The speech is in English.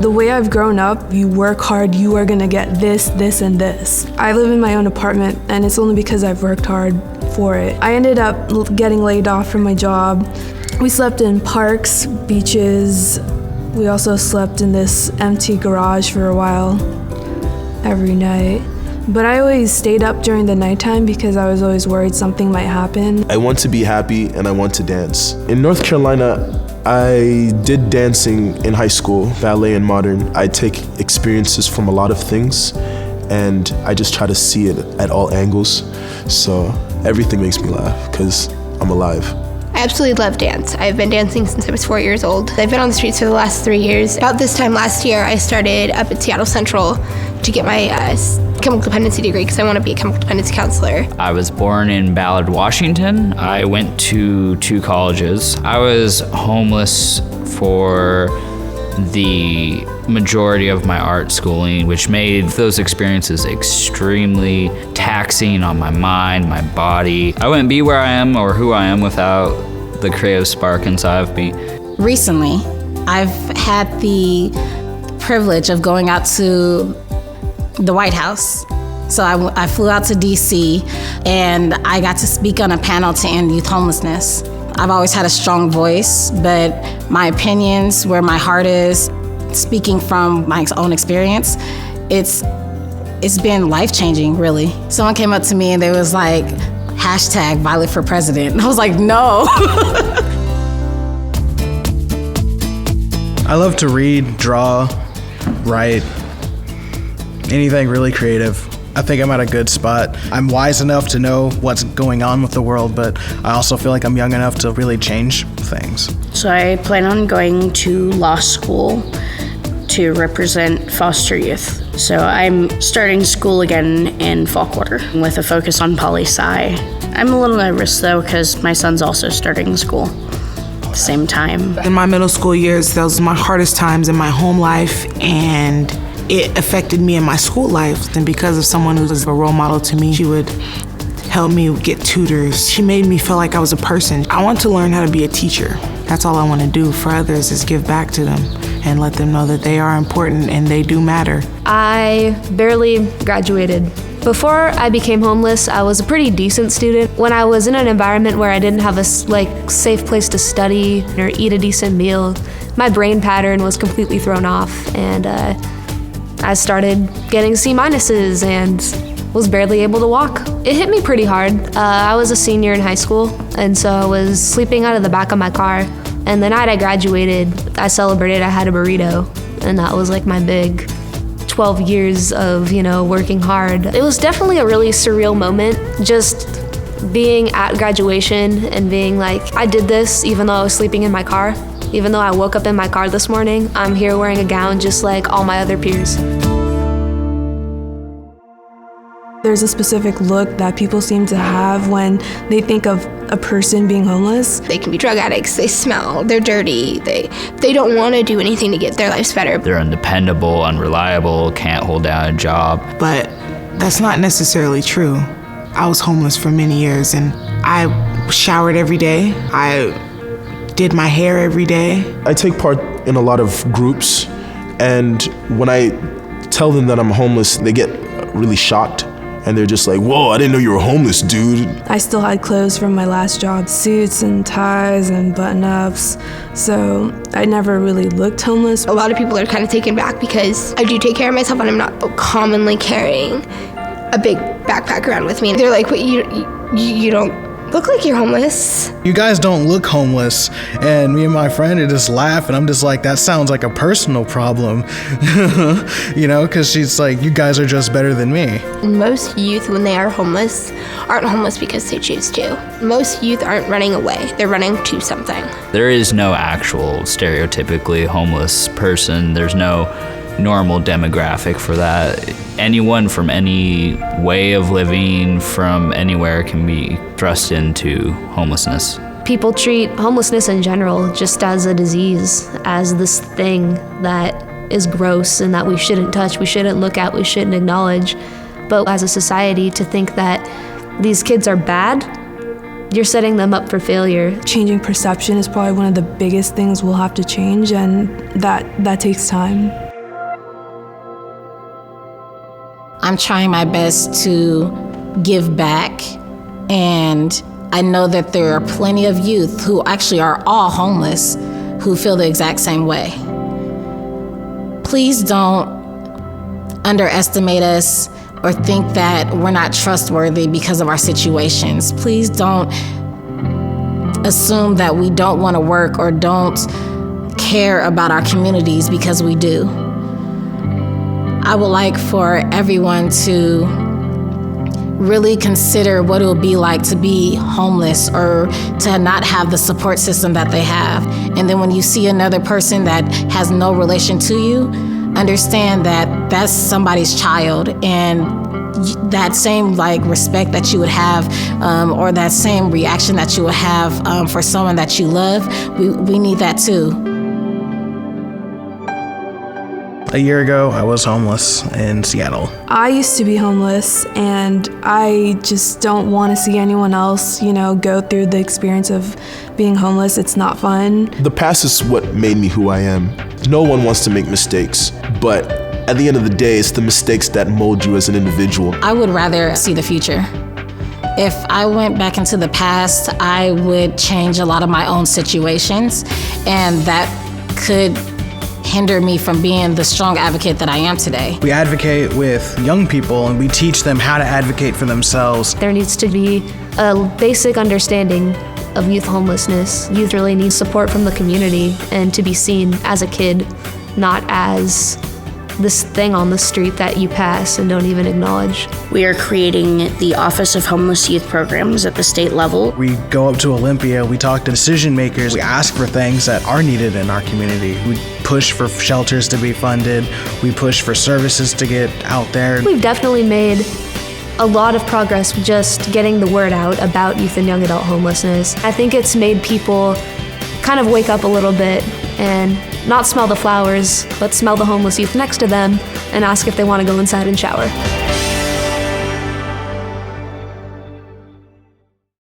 The way I've grown up, you work hard, you are gonna get this, this, and this. I live in my own apartment, and it's only because I've worked hard for it. I ended up getting laid off from my job. We slept in parks, beaches. We also slept in this empty garage for a while, every night. But I always stayed up during the nighttime because I was always worried something might happen. I want to be happy and I want to dance. In North Carolina, I did dancing in high school, ballet and modern. I take experiences from a lot of things and I just try to see it at all angles. So everything makes me laugh because I'm alive. I absolutely love dance. I've been dancing since I was 4 years old. I've been on the streets for the last 3 years. About this time last year, I started up at Seattle Central to get my chemical dependency degree because I want to be a chemical dependency counselor. I was born in Ballard, Washington. I went to 2 colleges. I was homeless for the majority of my art schooling, which made those experiences extremely taxing on my mind, my body. I wouldn't be where I am or who I am without the creative spark inside of me. Recently, I've had the privilege of going out to the White House. So I flew out to DC and I got to speak on a panel to end youth homelessness. I've always had a strong voice, but my opinions, where my heart is, speaking from my own experience, it's been life-changing, really. Someone came up to me and they was like, #Violet for president. And I was like, no. I love to read, draw, write, anything really creative. I think I'm at a good spot. I'm wise enough to know what's going on with the world, but I also feel like I'm young enough to really change things. So I plan on going to law school to represent foster youth. So I'm starting school again in fall quarter with a focus on poli-sci. I'm a little nervous though because my son's also starting school at the same time. In my middle school years, those were my hardest times in my home life, and it affected me in my school life. And because of someone who was a role model to me, she would help me get tutors. She made me feel like I was a person. I want to learn how to be a teacher. That's all I want to do for others, is give back to them and let them know that they are important and they do matter. I barely graduated. Before I became homeless, I was a pretty decent student. When I was in an environment where I didn't have a safe place to study or eat a decent meal, my brain pattern was completely thrown off, and I started getting C- and was barely able to walk. It hit me pretty hard. I was a senior in high school, and so I was sleeping out of the back of my car. And the night I graduated, I celebrated I had a burrito, and that was like my big 12 years of, working hard. It was definitely a really surreal moment, just being at graduation and being like, I did this even though I was sleeping in my car. Even though I woke up in my car this morning, I'm here wearing a gown just like all my other peers. There's a specific look that people seem to have when they think of a person being homeless. They can be drug addicts, they smell, they're dirty, they don't want to do anything to get their lives better. They're undependable, unreliable, can't hold down a job. But that's not necessarily true. I was homeless for many years, and I showered every day. I did my hair every day. I take part in a lot of groups, and when I tell them that I'm homeless, they get really shocked. And they're just like, whoa, I didn't know you were homeless, dude. I still had clothes from my last job, suits and ties and button-ups, so I never really looked homeless. A lot of people are kind of taken back because I do take care of myself and I'm not commonly carrying a big backpack around with me. They're like, "What, you don't look like you're homeless." You guys don't look homeless. And me and my friend would just laugh, and I'm just like, that sounds like a personal problem. Because she's like, you guys are just better than me. Most youth, when they are homeless, aren't homeless because they choose to. Most youth aren't running away. They're running to something. There is no actual stereotypically homeless person. There's no normal demographic for that. Anyone from any way of living from anywhere can be thrust into homelessness. People treat homelessness in general just as a disease, as this thing that is gross and that we shouldn't touch, we shouldn't look at, we shouldn't acknowledge. But as a society, to think that these kids are bad, you're setting them up for failure. Changing perception is probably one of the biggest things we'll have to change, and that takes time. I'm trying my best to give back, and I know that there are plenty of youth who actually are all homeless who feel the exact same way. Please don't underestimate us or think that we're not trustworthy because of our situations. Please don't assume that we don't want to work or don't care about our communities, because we do. I would like for everyone to really consider what it will be like to be homeless or to not have the support system that they have. And then when you see another person that has no relation to you, understand that that's somebody's child, and that same respect that you would have or that same reaction that you would have for someone that you love, we need that too. A year ago, I was homeless in Seattle. I used to be homeless, and I just don't want to see anyone else, go through the experience of being homeless. It's not fun. The past is what made me who I am. No one wants to make mistakes, but at the end of the day, it's the mistakes that mold you as an individual. I would rather see the future. If I went back into the past, I would change a lot of my own situations, and that could hinder me from being the strong advocate that I am today. We advocate with young people, and we teach them how to advocate for themselves. There needs to be a basic understanding of youth homelessness. Youth really need support from the community and to be seen as a kid, not as this thing on the street that you pass and don't even acknowledge. We are creating the Office of Homeless Youth Programs at the state level. We go up to Olympia, we talk to decision makers, we ask for things that are needed in our community. We push for shelters to be funded, we push for services to get out there. We've definitely made a lot of progress just getting the word out about youth and young adult homelessness. I think it's made people kind of wake up a little bit and not smell the flowers, but smell the homeless youth next to them and ask if they want to go inside and shower.